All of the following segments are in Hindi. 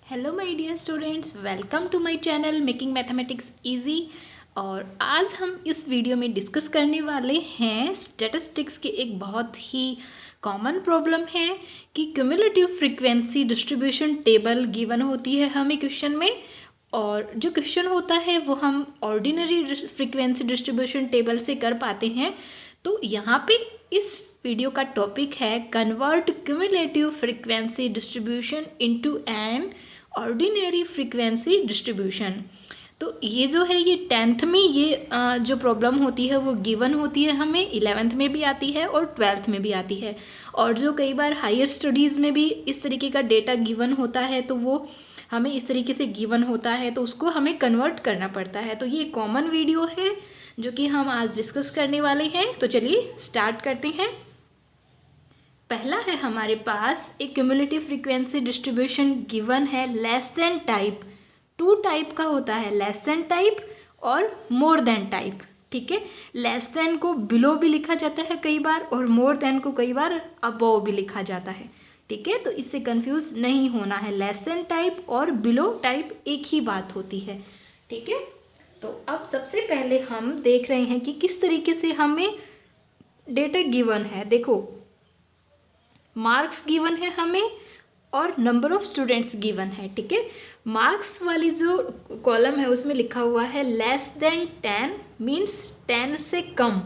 Hello my dear students, welcome to my channel making mathematics easy. और आज हम इस वीडियो में डिस्कस करने वाले हैं स्टैटिस्टिक्स की एक बहुत ही कॉमन प्रॉब्लम है कि cumulative frequency distribution table given होती है हमें क्वेश्चन में, और जो क्वेश्चन होता है वो हम ऑर्डिनरी फ्रीक्वेंसी डिस्ट्रीब्यूशन टेबल से कर पाते हैं। तो यहाँ पे इस वीडियो का टॉपिक है convert cumulative frequency distribution into an ordinary frequency distribution. तो ये जो है ये 10th में ये जो प्रॉब्लम होती है वो गिवन होती है हमें, 11th में भी आती है और 12th में भी आती है। और जो कई बार हायर स्टडीज़ में भी इस तरीके का डेटा गिवन होता है तो वो हमें इस तरीके से गिवन होता है तो उसको हमें कन्वर्ट करना पड़ता है। तो ये कॉमन वीडियो है जो कि हम आज डिस्कस करने वाले हैं। तो चलिए स्टार्ट करते हैं। पहला है हमारे पास एक क्यूमुलेटिव फ्रीक्वेंसी डिस्ट्रीब्यूशन गिवन है less than type. Two type का होता है, लेस देन टाइप और मोर देन टाइप। ठीक है, लेस देन को बिलो भी लिखा जाता है कई बार और मोर देन को कई बार अबव भी लिखा जाता है। ठीक है, तो इससे कंफ्यूज नहीं होना है, लेस देन टाइप और बिलो टाइप एक ही बात होती है। ठीक है, तो अब सबसे पहले हम देख रहे हैं कि किस तरीके से हमें डेटा गिवन है। देखो, मार्क्स गिवन है हमें और नंबर ऑफ स्टूडेंट्स गिवन है। ठीक है, मार्क्स वाली जो कॉलम है उसमें लिखा हुआ है लेस देन 10 मीन्स 10 से कम,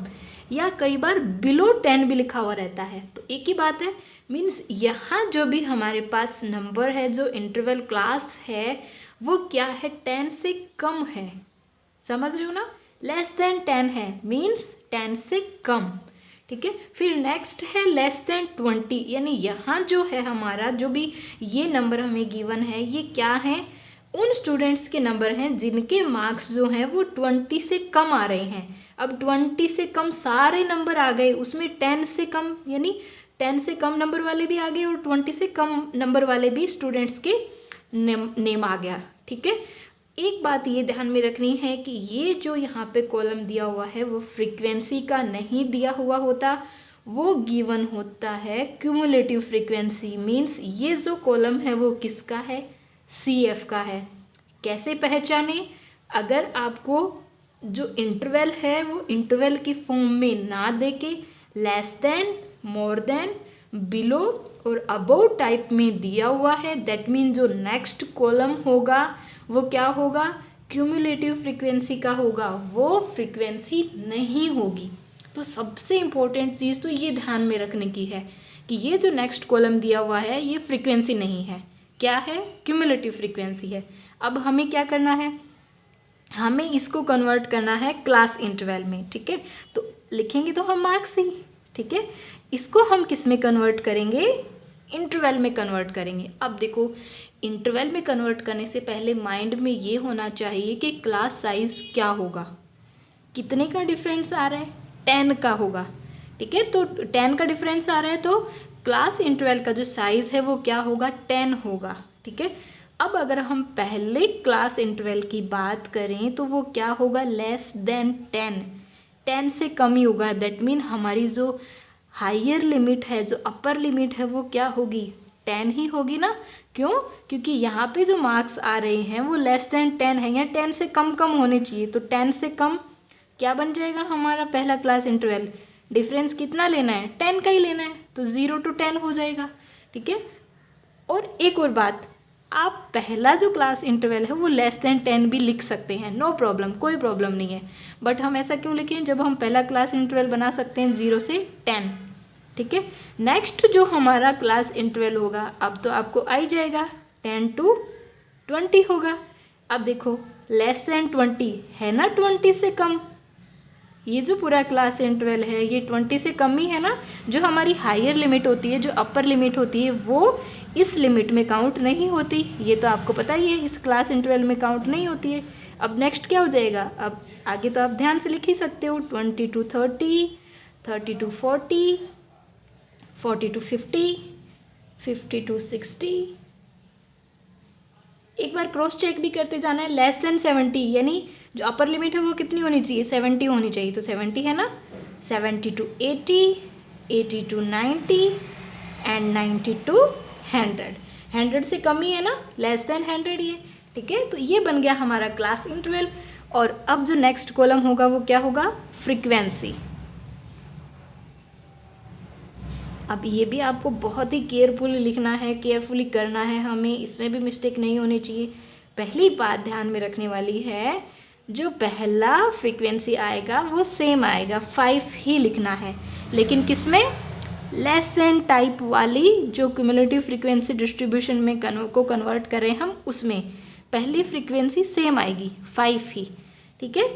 या कई बार बिलो 10 भी लिखा हुआ रहता है। तो एक ही बात है, मीन्स यहाँ जो भी हमारे पास नंबर है, जो इंटरवल क्लास है वो क्या है, 10 से कम है। समझ रहे हो ना, लेस देन 10 है मीन्स 10 से कम। ठीक है, फिर नेक्स्ट है लेस देन 20, यानी यहाँ जो है हमारा जो भी ये नंबर हमें गिवन है ये क्या है, उन स्टूडेंट्स के नंबर हैं जिनके मार्क्स जो हैं वो 20 से कम आ रहे हैं। अब 20 से कम सारे नंबर आ गए, उसमें 10 से कम यानी 10 से कम नंबर वाले भी आ गए और 20 से कम नंबर वाले भी स्टूडेंट्स के नेम आ गया। ठीक है, एक बात ये ध्यान में रखनी है कि ये जो यहाँ पे कॉलम दिया हुआ है वो फ्रीक्वेंसी का नहीं दिया हुआ होता, वो गिवन होता है क्यूमुलेटिव फ्रीक्वेंसी। मीन्स ये जो कॉलम है वो किसका है, CF का है। कैसे पहचाने, अगर आपको जो इंटरवल है वो इंटरवल की फॉर्म में ना देके less than, more than, below और अबव टाइप में दिया हुआ है, दैट मीन जो नेक्स्ट कॉलम होगा वो क्या होगा, क्यूमुलेटिव फ्रीक्वेंसी का होगा, वो फ्रीक्वेंसी नहीं होगी। तो सबसे इम्पोर्टेंट चीज़ तो ये ध्यान में रखने की है कि ये जो नेक्स्ट कॉलम दिया हुआ है ये फ्रीक्वेंसी नहीं है, क्या है, क्यूमुलेटिव फ्रीक्वेंसी है। अब हमें क्या करना है, हमें इसको कन्वर्ट करना है क्लास इंटरवल में। ठीक है, तो लिखेंगे तो हम मार्क्स ही। ठीक है, इसको हम किस में कन्वर्ट करेंगे, इंटरवल में कन्वर्ट करेंगे। अब देखो, इंटरवल में कन्वर्ट करने से पहले माइंड में ये होना चाहिए कि क्लास साइज क्या होगा, कितने का डिफरेंस आ रहा है, 10 का होगा। ठीक है, तो 10 का डिफरेंस आ रहा है तो क्लास इंटरवल का जो साइज़ है वो क्या होगा, 10 होगा। ठीक है, अब अगर हम पहले क्लास इंटरवल की बात करें तो वो क्या होगा, लेस देन 10, 10 से कम ही होगा। दैट मीन हमारी जो हायर लिमिट है, जो अपर लिमिट है वो क्या होगी, 10 ही होगी ना। क्यों, क्योंकि यहाँ पे जो मार्क्स आ रहे हैं वो लेस देन 10 है, या 10 से कम कम होने चाहिए। तो 10 से कम क्या बन जाएगा हमारा पहला क्लास इंटरवल, डिफरेंस कितना लेना है, 10 का ही लेना है, तो 0 to 10 हो जाएगा। ठीक है, और एक और बात, आप पहला जो क्लास इंटरवल है वो लेस देन 10 भी लिख सकते हैं, नो प्रॉब्लम, कोई प्रॉब्लम नहीं है। बट हम ऐसा क्यों लिखें, जब हम पहला क्लास इंटरवल बना सकते हैं 0 से 10। ठीक है, नेक्स्ट जो हमारा क्लास इंटरवल होगा, अब तो आपको आ ही जाएगा, 10 to 20 होगा। अब देखो, लेस देन 20 है ना, 20 से कम, ये जो पूरा क्लास इंटरवल है ये 20 से कम ही है ना। जो हमारी हायर लिमिट होती है, जो अपर लिमिट होती है, वो इस लिमिट में काउंट नहीं होती, ये तो आपको पता ही है, इस क्लास इंटरवल में काउंट नहीं होती है। अब नेक्स्ट क्या हो जाएगा, अब आगे तो आप ध्यान से लिख ही सकते हो, 20 to 30, 30 to 40, 40 to 50, 50 to 60। एक बार क्रॉस चेक भी करते जाना है, लेस देन 70 यानी जो अपर लिमिट है वो कितनी होनी चाहिए, 70 होनी चाहिए, तो 70 है ना। 70 to 80, 80 to 90 एंड 90 to 100। 100 से कम ही है ना, लेस देन 100 ये, ठीक है। तो ये बन गया हमारा क्लास इंटरवल। और अब जो नेक्स्ट कॉलम होगा वो क्या होगा, फ्रीक्वेंसी। अब ये भी आपको बहुत ही केयरफुली लिखना है, केयरफुली करना है, हमें इसमें भी मिस्टेक नहीं होनी चाहिए। पहली बात ध्यान में रखने वाली है, जो पहला फ्रीक्वेंसी आएगा वो सेम आएगा, 5 ही लिखना है। लेकिन किसमें, लेस देन टाइप वाली जो क्यूमुलेटिव फ्रीक्वेंसी डिस्ट्रीब्यूशन में को कन्वर्ट करें हम, उसमें पहली फ्रीक्वेंसी सेम आएगी, 5 ही, ठीक है।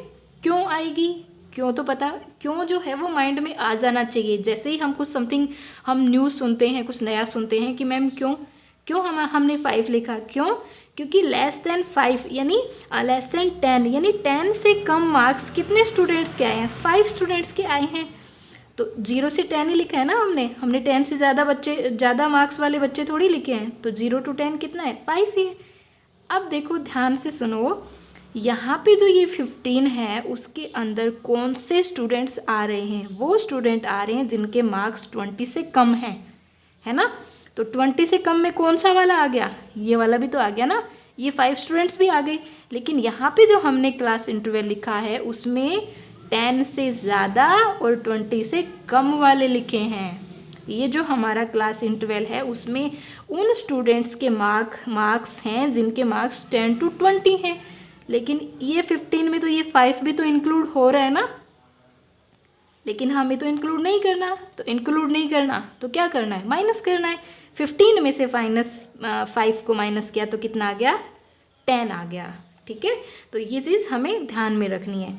क्यों आएगी, क्यों तो पता, क्यों जो है वो माइंड में आ जाना चाहिए। जैसे ही हम कुछ समथिंग, हम न्यूज़ सुनते हैं, कुछ नया सुनते हैं कि मैम क्यों हमने 5 लिखा, क्यों, क्योंकि लेस देन 5 यानी लेस देन 10 यानी 10 से कम मार्क्स कितने स्टूडेंट्स के आए हैं, 5 स्टूडेंट्स के आए हैं। तो 0 से 10 ही लिखा है ना हमने 10 से ज़्यादा मार्क्स वाले बच्चे थोड़ी लिखे हैं। तो 0 to 10 कितना है, 5 ही है। अब देखो ध्यान से सुनो, यहाँ पे जो ये 15 है उसके अंदर कौन से स्टूडेंट्स आ रहे हैं, वो स्टूडेंट आ रहे हैं जिनके मार्क्स 20 से कम हैं, है ना। तो 20 से कम में कौन सा वाला आ गया, ये वाला भी तो आ गया ना, ये 5 स्टूडेंट्स भी आ गए। लेकिन यहाँ पे जो हमने क्लास इंटरवल लिखा है उसमें 10 से ज़्यादा और 20 से कम वाले लिखे हैं। ये जो हमारा क्लास इंटरवल है उसमें उन स्टूडेंट्स के मार्क्स हैं जिनके मार्क्स 10 to 20 हैं। लेकिन ये 15 में तो ये 5 भी तो इंक्लूड हो रहा है ना, लेकिन हमें तो इंक्लूड नहीं करना। तो इंक्लूड नहीं करना तो क्या करना है, माइनस करना है। 15 में से 5 को माइनस किया तो कितना आ गया, 10 आ गया, ठीक है। तो ये चीज़ हमें ध्यान में रखनी है।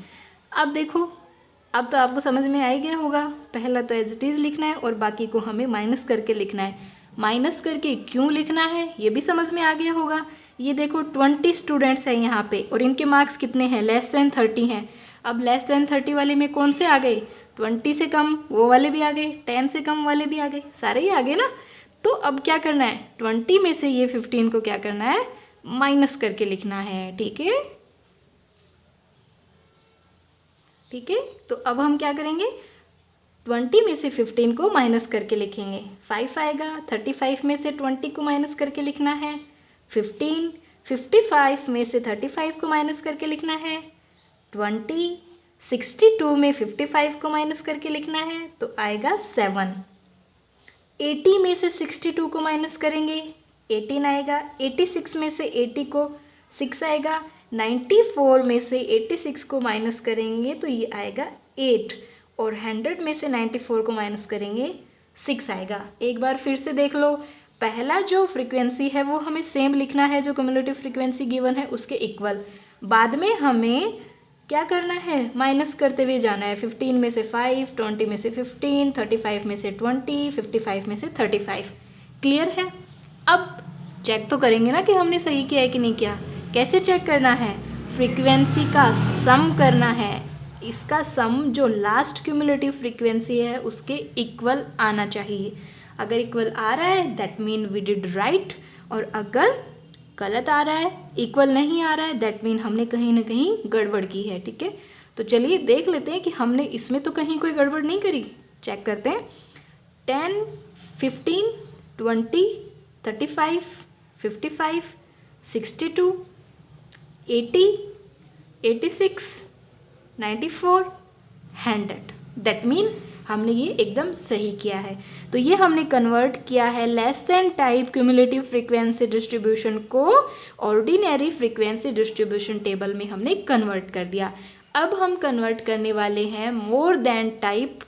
अब देखो, अब तो आपको समझ में आ ही गया होगा, पहला तो एज इट इज़ लिखना है और बाकी को हमें माइनस करके लिखना है। माइनस करके क्यों लिखना है ये भी समझ में आ गया होगा। ये देखो 20 स्टूडेंट्स हैं यहाँ पे और इनके मार्क्स कितने हैं, लेस देन 30 हैं। अब लेस देन 30 वाले में कौन से आ गए, 20 से कम वो वाले भी आ गए, 10 से कम वाले भी आ गए, सारे ही आ गए ना। तो अब क्या करना है, 20 में से ये 15 को क्या करना है, माइनस करके लिखना है, ठीक है। ठीक है, तो अब हम क्या करेंगे, 20 में से 15 को माइनस करके लिखेंगे, 5 आएगा। 35 में से 20 को माइनस करके लिखना है 15, 55 में से 35 को माइनस करके लिखना है 20, 62 में 55 को माइनस करके लिखना है तो आएगा 7, 80 में से 62 को माइनस करेंगे 18 आएगा, 86 में से 80 को 6 आएगा, 94 में से 86 को माइनस करेंगे तो ये आएगा 8 और 100 में से 94 को माइनस करेंगे 6 आएगा। एक बार फिर से देख लो, पहला जो फ्रीक्वेंसी है वो हमें सेम लिखना है जो क्यूमुलेटिव फ्रीक्वेंसी गिवन है उसके इक्वल। बाद में हमें क्या करना है, माइनस करते हुए जाना है। 15 में से 5, 20 में से 15, 35 में से 20, 55 में से 35। क्लियर है। अब चेक तो करेंगे ना कि हमने सही किया है कि नहीं किया। कैसे चेक करना है, फ्रीक्वेंसी का सम करना है। इसका सम जो लास्ट क्यूमुलेटिव फ्रीक्वेंसी है उसके इक्वल आना चाहिए। अगर इक्वल आ रहा है that mean we did right, और अगर गलत आ रहा है, इक्वल नहीं आ रहा है, दैट मीन हमने कहीं ना कहीं गड़बड़ की है। ठीक है, तो चलिए देख लेते हैं कि हमने इसमें तो कहीं कोई गड़बड़ नहीं करी। चेक करते हैं। 10, 15, 20, 35, 55, 62, 80, 86, 94, 100। दैट मीन हमने ये एकदम सही किया है। तो ये हमने कन्वर्ट किया है less than type cumulative frequency distribution को ऑर्डिनरी फ्रीक्वेंसी डिस्ट्रीब्यूशन टेबल में हमने कन्वर्ट कर दिया। अब हम कन्वर्ट करने वाले हैं मोर देन टाइप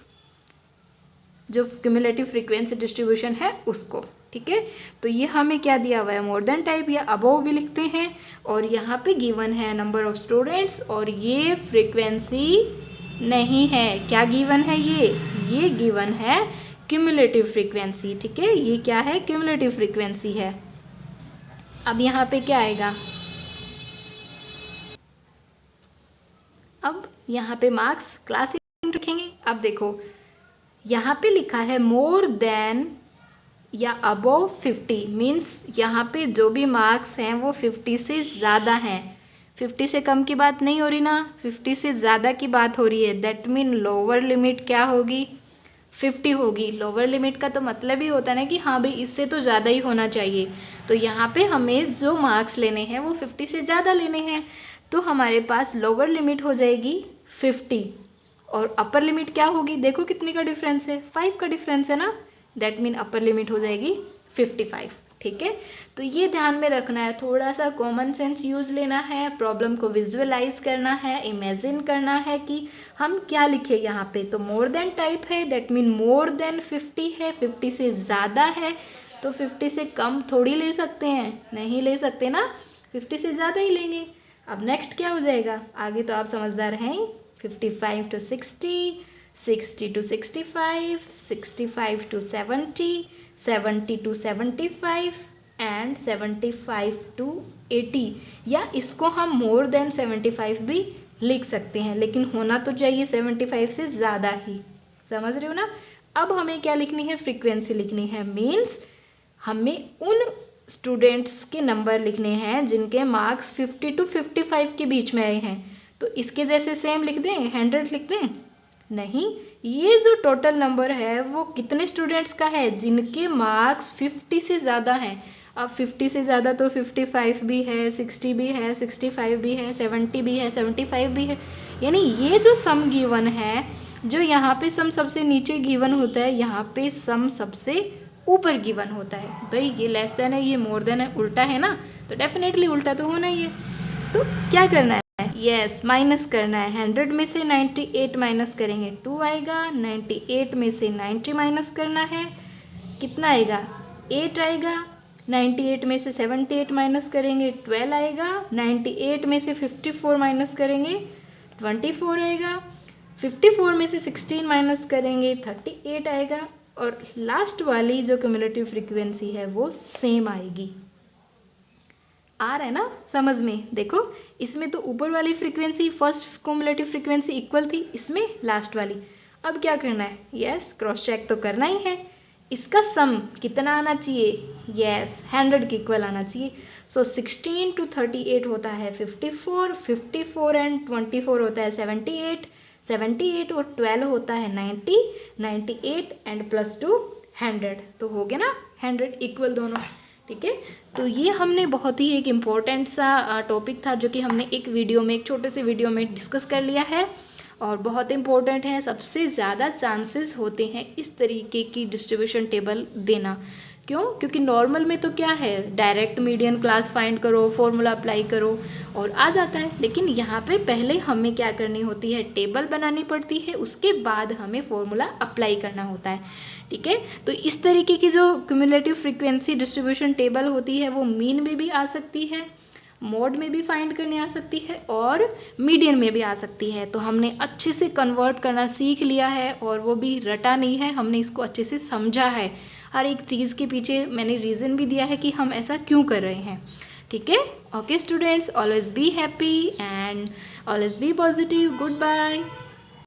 जो क्यूमुलेटिव फ्रीक्वेंसी डिस्ट्रीब्यूशन है उसको। ठीक है, तो ये हमें क्या दिया हुआ है, मोर देन टाइप या अबव भी लिखते हैं, और यहाँ पे गिवन है नंबर ऑफ स्टूडेंट्स, और ये फ्रीक्वेंसी नहीं है। क्या गिवन है, ये गिवन है क्यूमुलेटिव फ्रीक्वेंसी। ठीक है, ये क्या है, क्यूमुलेटिव फ्रीक्वेंसी है। अब यहाँ पे क्या आएगा, अब यहाँ पे मार्क्स क्लास रखेंगे। अब देखो यहाँ पे लिखा है मोर देन या अबव 50, मीन्स यहाँ पे जो भी मार्क्स हैं वो 50 से ज़्यादा हैं। 50 से कम की बात नहीं हो रही ना, 50 से ज़्यादा की बात हो रही है। दैट मीन लोअर लिमिट क्या होगी, 50 होगी। लोअर लिमिट का तो मतलब ही होता है ना कि हाँ भाई इससे तो ज़्यादा ही होना चाहिए। तो यहाँ पे हमें जो मार्क्स लेने हैं वो 50 से ज़्यादा लेने हैं। तो हमारे पास लोअर लिमिट हो जाएगी 50 और अपर लिमिट क्या होगी, देखो कितने का डिफरेंस है, 5 का डिफरेंस है ना। दैट मीन अपर लिमिट हो जाएगी 55। ठीक है, तो ये ध्यान में रखना है, थोड़ा सा कॉमन सेंस यूज़ लेना है, प्रॉब्लम को विजुअलाइज करना है, इमेजिन करना है कि हम क्या लिखें यहाँ पे। तो मोर देन टाइप है, दैट मीन मोर देन 50 है, 50 से ज़्यादा है, तो 50 से कम थोड़ी ले सकते हैं, नहीं ले सकते ना, 50 से ज़्यादा ही लेंगे। अब नेक्स्ट क्या हो जाएगा, आगे तो आप समझदार हैं। 55 to 60, 60 to 65, 65 to 70, 70 to 75 and 75 to 80, या इसको हम मोर देन 75 भी लिख सकते हैं, लेकिन होना तो चाहिए 75 से ज़्यादा ही। समझ रहे हो ना। अब हमें क्या लिखनी है, फ्रीक्वेंसी लिखनी है। मीन्स हमें उन स्टूडेंट्स के नंबर लिखने हैं जिनके मार्क्स 50 to 55 के बीच में आए हैं। तो इसके जैसे सेम लिख दें, 100 लिख दें, नहीं, ये जो टोटल नंबर है वो कितने स्टूडेंट्स का है, जिनके मार्क्स 50 से ज़्यादा हैं। अब 50 से ज़्यादा तो 55 भी है, 60 भी है, 65 भी है, 70 भी है, 75 भी है। यानी ये जो सम गिवन है, जो यहाँ पे सम सबसे नीचे गिवन होता है, यहाँ पे सम सबसे ऊपर गिवन होता है। भाई ये लेस देन है, ये मोर देन है, उल्टा है ना, तो डेफिनेटली उल्टा तो होना ही है। तो क्या करना है, यस माइनस करना है। 100 में से 98 माइनस करेंगे 2 आएगा, 98 में से 90 माइनस करना है, कितना आएगा 8 आएगा, 98 में से 78 माइनस करेंगे 12 आएगा, 98 में से 54 माइनस करेंगे 24 आएगा, 54 में से 16 माइनस करेंगे 38 आएगा, और लास्ट वाली जो क्यूमुलेटिव फ्रीक्वेंसी है वो सेम आएगी। आ रहा है ना समझ में। देखो इसमें तो ऊपर वाली frequency first cumulative frequency equal थी, इसमें लास्ट वाली। अब क्या करना है, यस क्रॉस चेक तो करना ही है। इसका सम कितना आना चाहिए, यस 100 के इक्वल आना चाहिए। सो 16 to 38 होता है 54, 54 एंड 24 होता है 78, 78 और 12 होता है 90, 98 एंड +2 100, तो हो गया ना 100 इक्वल दोनों। ठीक है, तो ये हमने बहुत ही एक इम्पॉर्टेंट सा टॉपिक था जो कि हमने एक वीडियो में, एक छोटे से वीडियो में डिस्कस कर लिया है और बहुत इम्पोर्टेंट है। सबसे ज़्यादा चांसेस होते हैं इस तरीके की डिस्ट्रीब्यूशन टेबल देना। क्यों, क्योंकि नॉर्मल में तो क्या है, डायरेक्ट मीडियन क्लास फाइंड करो, फॉर्मूला अप्लाई करो और आ जाता है। लेकिन यहाँ पे पहले हमें क्या करनी होती है, टेबल बनानी पड़ती है, उसके बाद हमें फॉर्मूला अप्लाई करना होता है। ठीक है, तो इस तरीके की जो क्यूमुलेटिव फ्रीक्वेंसी डिस्ट्रीब्यूशन टेबल होती है वो मीन में भी आ सकती है, मोड में भी फाइंड करने आ सकती है और मीडियन में भी आ सकती है। तो हमने अच्छे से कन्वर्ट करना सीख लिया है और वो भी रटा नहीं है, हमने इसको अच्छे से समझा है। हर एक चीज़ के पीछे मैंने रीज़न भी दिया है कि हम ऐसा क्यों कर रहे हैं। ठीक है, okay students, always be happy and always be positive. Good bye.